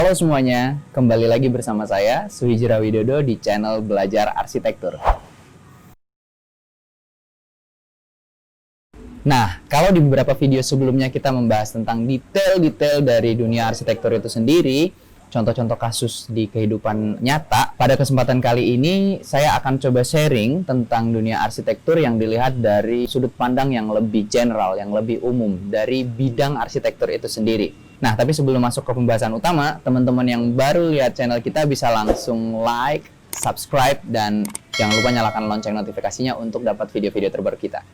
Halo semuanya, kembali lagi bersama saya, Suhijra Widodo di channel Belajar Arsitektur. Nah, kalau di beberapa video sebelumnya kita membahas tentang detail-detail dari dunia arsitektur itu sendiri, contoh-contoh kasus di kehidupan nyata, pada kesempatan kali ini saya akan coba sharing tentang dunia arsitektur yang dilihat dari sudut pandang yang lebih general, yang lebih umum, dari bidang arsitektur itu sendiri. Nah, tapi sebelum masuk ke pembahasan utama, teman-teman yang baru lihat channel kita bisa langsung like, subscribe, dan jangan lupa nyalakan lonceng notifikasinya untuk dapat video-video terbaru kita.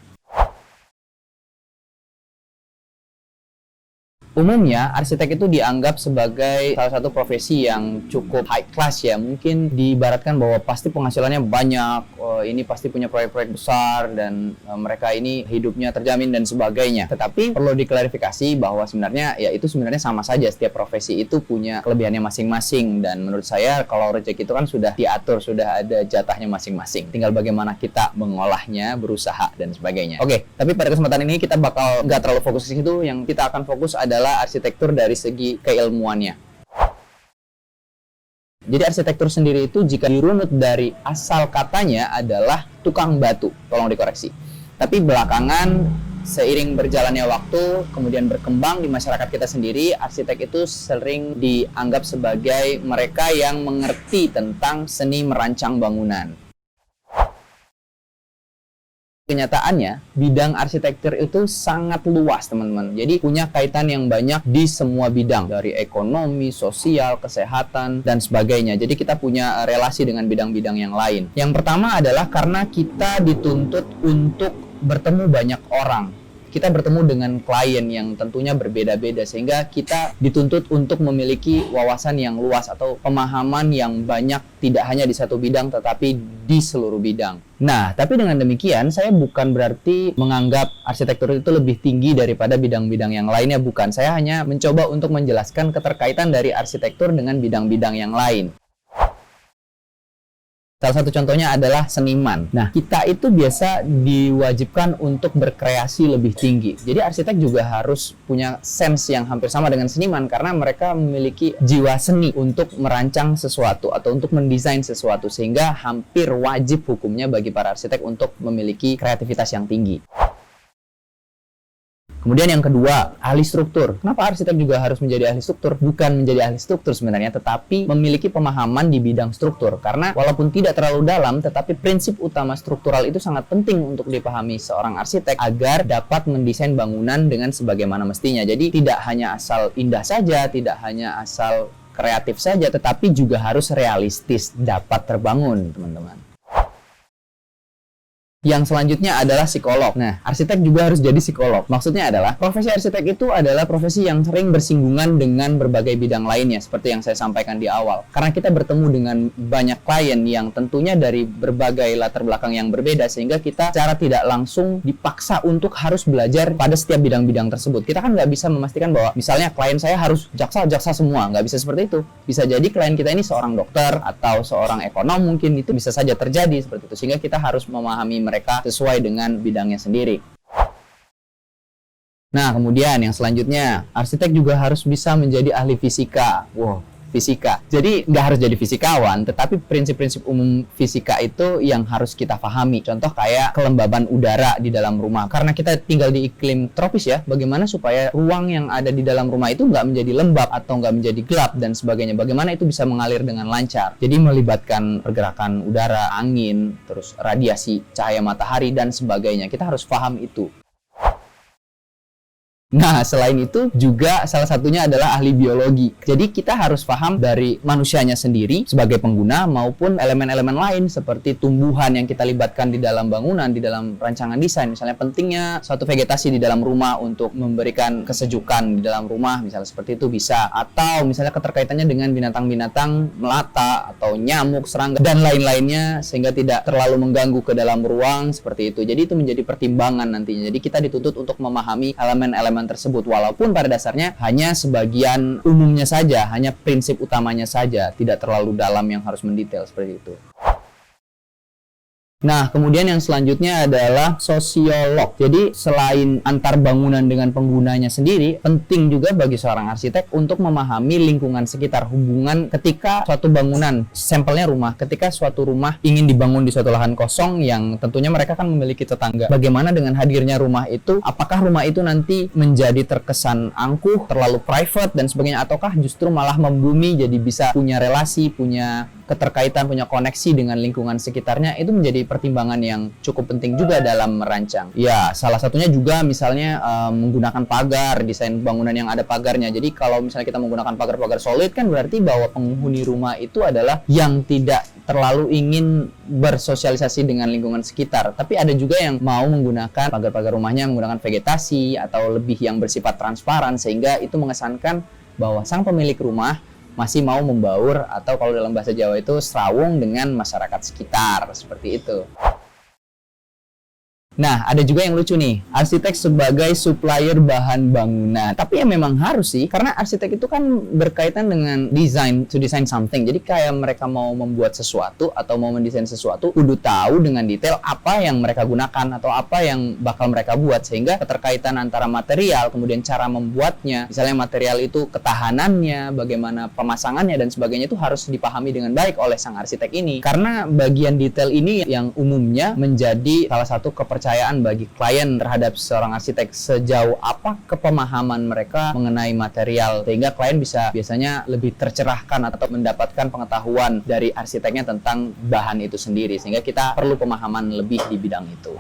Umumnya, arsitek itu dianggap sebagai salah satu profesi yang cukup high class ya. Mungkin diibaratkan bahwa pasti penghasilannya banyak, ini pasti punya proyek-proyek besar, dan mereka ini hidupnya terjamin dan sebagainya. Tetapi perlu diklarifikasi bahwa sebenarnya ya itu sebenarnya sama saja. Setiap profesi itu punya kelebihannya masing-masing. Dan menurut saya kalau rezeki itu kan sudah diatur, sudah ada jatahnya masing-masing. Tinggal bagaimana kita mengolahnya, berusaha, dan sebagainya. Oke, tapi pada kesempatan ini kita bakal nggak terlalu fokus ke situ. Yang kita akan fokus adalah arsitektur dari segi keilmuannya. Jadi arsitektur sendiri itu jika dirunut dari asal katanya adalah tukang batu, tolong dikoreksi. Tapi belakangan seiring berjalannya waktu, kemudian berkembang di masyarakat kita sendiri, arsitek itu sering dianggap sebagai mereka yang mengerti tentang seni merancang bangunan. Kenyataannya, bidang arsitektur itu sangat luas, teman-teman. Jadi punya kaitan yang banyak di semua bidang, dari ekonomi, sosial, kesehatan, dan sebagainya. Jadi kita punya relasi dengan bidang-bidang yang lain. Yang pertama adalah karena kita dituntut untuk bertemu banyak orang. Kita bertemu dengan klien yang tentunya berbeda-beda, sehingga kita dituntut untuk memiliki wawasan yang luas atau pemahaman yang banyak, tidak hanya di satu bidang tetapi di seluruh bidang. Nah, tapi dengan demikian saya bukan berarti menganggap arsitektur itu lebih tinggi daripada bidang-bidang yang lainnya, bukan. Saya hanya mencoba untuk menjelaskan keterkaitan dari arsitektur dengan bidang-bidang yang lain. Salah satu contohnya adalah seniman. Nah, kita itu biasa diwajibkan untuk berkreasi lebih tinggi. Jadi arsitek juga harus punya sense yang hampir sama dengan seniman, karena mereka memiliki jiwa seni untuk merancang sesuatu atau untuk mendesain sesuatu, sehingga hampir wajib hukumnya bagi para arsitek untuk memiliki kreativitas yang tinggi. Kemudian yang kedua, ahli struktur. Kenapa arsitek juga harus menjadi ahli struktur? Bukan menjadi ahli struktur sebenarnya, tetapi memiliki pemahaman di bidang struktur. Karena walaupun tidak terlalu dalam, tetapi prinsip utama struktural itu sangat penting untuk dipahami seorang arsitek agar dapat mendesain bangunan dengan sebagaimana mestinya. Jadi tidak hanya asal indah saja, tidak hanya asal kreatif saja, tetapi juga harus realistis, dapat terbangun, teman-teman. Yang selanjutnya adalah psikolog. Nah, arsitek juga harus jadi psikolog. Maksudnya adalah, profesi arsitek itu adalah profesi yang sering bersinggungan dengan berbagai bidang lainnya, seperti yang saya sampaikan di awal. Karena kita bertemu dengan banyak klien yang tentunya dari berbagai latar belakang yang berbeda, sehingga kita secara tidak langsung dipaksa untuk harus belajar pada setiap bidang-bidang tersebut. Kita kan nggak bisa memastikan bahwa misalnya klien saya harus jaksa semua. Nggak bisa seperti itu. Bisa jadi klien kita ini seorang dokter atau seorang ekonom, mungkin itu bisa saja terjadi seperti itu. Sehingga kita harus memahami mereka sesuai dengan bidangnya sendiri. Nah, kemudian yang selanjutnya, arsitek juga harus bisa menjadi ahli fisika. Wow, fisika. Jadi nggak harus jadi fisikawan, tetapi prinsip-prinsip umum fisika itu yang harus kita pahami. Contoh kayak kelembaban udara di dalam rumah. Karena kita tinggal di iklim tropis ya, bagaimana supaya ruang yang ada di dalam rumah itu nggak menjadi lembab atau nggak menjadi gelap dan sebagainya. Bagaimana itu bisa mengalir dengan lancar. Jadi melibatkan pergerakan udara, angin, terus radiasi cahaya matahari dan sebagainya. Kita harus paham itu. Nah, selain itu juga salah satunya adalah ahli biologi. Jadi kita harus paham dari manusianya sendiri sebagai pengguna maupun elemen-elemen lain seperti tumbuhan yang kita libatkan di dalam bangunan, di dalam rancangan desain. Misalnya pentingnya suatu vegetasi di dalam rumah untuk memberikan kesejukan di dalam rumah, misalnya seperti itu bisa. Atau misalnya keterkaitannya dengan binatang-binatang melata atau nyamuk, serangga, dan lain-lainnya sehingga tidak terlalu mengganggu ke dalam ruang seperti itu. Jadi itu menjadi pertimbangan nantinya. Jadi kita dituntut untuk memahami elemen-elemen tersebut, walaupun pada dasarnya hanya sebagian umumnya saja, hanya prinsip utamanya saja, tidak terlalu dalam yang harus mendetail seperti itu. Nah, kemudian yang selanjutnya adalah sosiolog. Jadi, selain antar bangunan dengan penggunanya sendiri, penting juga bagi seorang arsitek untuk memahami lingkungan sekitar, hubungan ketika suatu bangunan, sampelnya rumah, ketika suatu rumah ingin dibangun di suatu lahan kosong yang tentunya mereka kan memiliki tetangga. Bagaimana dengan hadirnya rumah itu? Apakah rumah itu nanti menjadi terkesan angkuh, terlalu private dan sebagainya, ataukah justru malah membumi, jadi bisa punya relasi, punya keterkaitan, punya koneksi dengan lingkungan sekitarnya? Itu menjadi pertimbangan yang cukup penting juga dalam merancang. Ya, salah satunya juga misalnya menggunakan pagar, desain bangunan yang ada pagarnya. Jadi kalau misalnya kita menggunakan pagar-pagar solid, kan berarti bahwa penghuni rumah itu adalah yang tidak terlalu ingin bersosialisasi dengan lingkungan sekitar. Tapi ada juga yang mau menggunakan pagar-pagar rumahnya menggunakan vegetasi atau lebih yang bersifat transparan, sehingga itu mengesankan bahwa sang pemilik rumah masih mau membaur, atau kalau dalam bahasa Jawa itu serawung dengan masyarakat sekitar, seperti itu. Nah, ada juga yang lucu nih, arsitek sebagai supplier bahan bangunan. Tapi ya memang harus sih, karena arsitek itu kan berkaitan dengan design, to design something. Jadi kayak mereka mau membuat sesuatu atau mau mendesain sesuatu, kudu tahu dengan detail apa yang mereka gunakan atau apa yang bakal mereka buat, sehingga keterkaitan antara material, kemudian cara membuatnya, misalnya material itu ketahanannya, bagaimana pemasangannya dan sebagainya, itu harus dipahami dengan baik oleh sang arsitek ini. Karena bagian detail ini yang umumnya menjadi salah satu kepercayaan bagi klien terhadap seorang arsitek, sejauh apa kepemahaman mereka mengenai material, sehingga klien bisa biasanya lebih tercerahkan atau mendapatkan pengetahuan dari arsiteknya tentang bahan itu sendiri, sehingga kita perlu pemahaman lebih di bidang itu.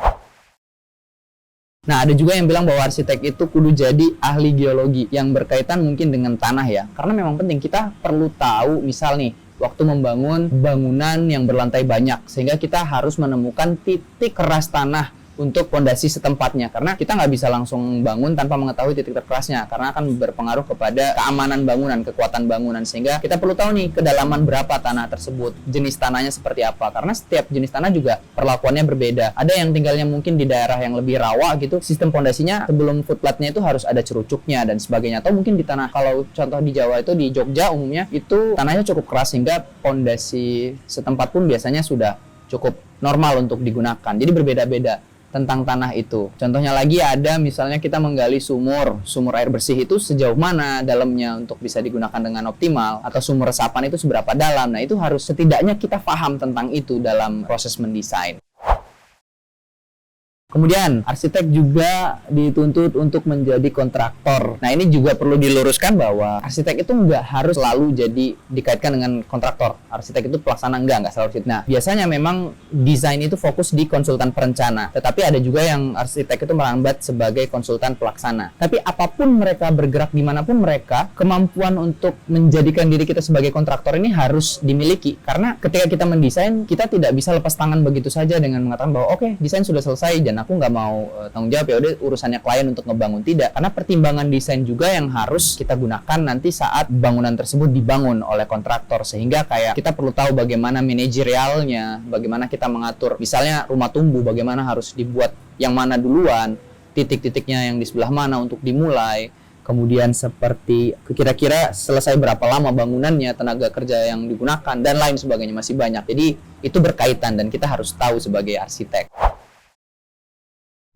Nah, ada juga yang bilang bahwa arsitek itu kudu jadi ahli geologi, yang berkaitan mungkin dengan tanah ya, karena memang penting kita perlu tahu, misal nih, waktu membangun bangunan yang berlantai banyak, sehingga kita harus menemukan titik keras tanah untuk fondasi setempatnya, karena kita nggak bisa langsung bangun tanpa mengetahui titik terkerasnya, karena akan berpengaruh kepada keamanan bangunan, kekuatan bangunan, sehingga kita perlu tahu nih kedalaman berapa tanah tersebut, jenis tanahnya seperti apa, karena setiap jenis tanah juga perlakuannya berbeda. Ada yang tinggalnya mungkin di daerah yang lebih rawa gitu, sistem fondasinya sebelum footplatnya itu harus ada cerucuknya dan sebagainya, atau mungkin di tanah, kalau contoh di Jawa itu di Jogja umumnya itu tanahnya cukup keras sehingga fondasi setempat pun biasanya sudah cukup normal untuk digunakan, jadi berbeda-beda tentang tanah itu. Contohnya lagi ada misalnya kita menggali sumur air bersih itu sejauh mana dalamnya untuk bisa digunakan dengan optimal, atau sumur resapan itu seberapa dalam. Nah, itu harus setidaknya kita paham tentang itu dalam proses mendesain. Kemudian, arsitek juga dituntut untuk menjadi kontraktor. Nah, ini juga perlu diluruskan bahwa arsitek itu nggak harus selalu jadi dikaitkan dengan kontraktor. Arsitek itu pelaksana nggak selalu arsitek. Nah, biasanya memang desain itu fokus di konsultan perencana. Tetapi ada juga yang arsitek itu merambat sebagai konsultan pelaksana. Tapi apapun mereka bergerak dimanapun mereka, kemampuan untuk menjadikan diri kita sebagai kontraktor ini harus dimiliki. Karena ketika kita mendesain, kita tidak bisa lepas tangan begitu saja dengan mengatakan bahwa oke, desain sudah selesai dan aku nggak mau tanggung jawab, ya udah urusannya klien untuk ngebangun. Tidak, karena pertimbangan desain juga yang harus kita gunakan nanti saat bangunan tersebut dibangun oleh kontraktor, sehingga kayak kita perlu tahu bagaimana manajerialnya, bagaimana kita mengatur misalnya rumah tumbuh, bagaimana harus dibuat yang mana duluan, titik-titiknya yang di sebelah mana untuk dimulai, kemudian seperti kira-kira selesai berapa lama bangunannya, tenaga kerja yang digunakan dan lain sebagainya, masih banyak. Jadi itu berkaitan dan kita harus tahu sebagai arsitek.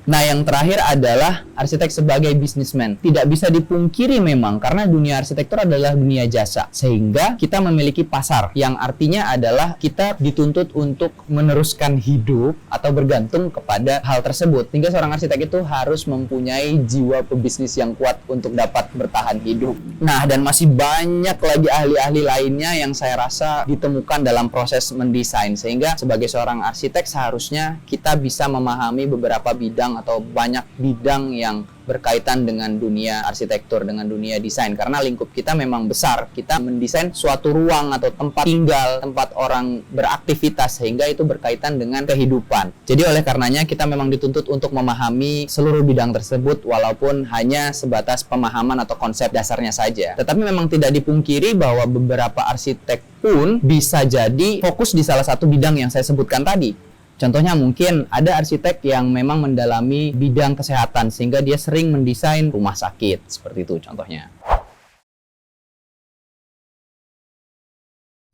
Nah, yang terakhir adalah arsitek sebagai bisnismen. Tidak bisa dipungkiri memang, karena dunia arsitektur adalah dunia jasa, sehingga kita memiliki pasar, yang artinya adalah kita dituntut untuk meneruskan hidup atau bergantung kepada hal tersebut. Sehingga seorang arsitek itu harus mempunyai jiwa pebisnis yang kuat untuk dapat bertahan hidup. Nah, dan masih banyak lagi ahli-ahli lainnya yang saya rasa ditemukan dalam proses mendesain, sehingga sebagai seorang arsitek seharusnya kita bisa memahami beberapa bidang atau banyak bidang yang berkaitan dengan dunia arsitektur, dengan dunia desain, karena lingkup kita memang besar. Kita mendesain suatu ruang atau tempat tinggal, tempat orang beraktivitas, sehingga itu berkaitan dengan kehidupan. Jadi oleh karenanya kita memang dituntut untuk memahami seluruh bidang tersebut, walaupun hanya sebatas pemahaman atau konsep dasarnya saja. Tetapi memang tidak dipungkiri bahwa beberapa arsitek pun bisa jadi fokus di salah satu bidang yang saya sebutkan tadi. Contohnya mungkin ada arsitek yang memang mendalami bidang kesehatan, sehingga dia sering mendesain rumah sakit, seperti itu contohnya.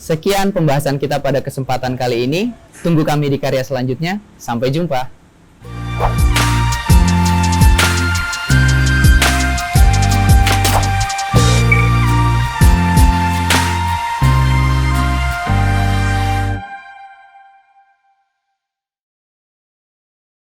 Sekian pembahasan kita pada kesempatan kali ini. Tunggu kami di karya selanjutnya. Sampai jumpa.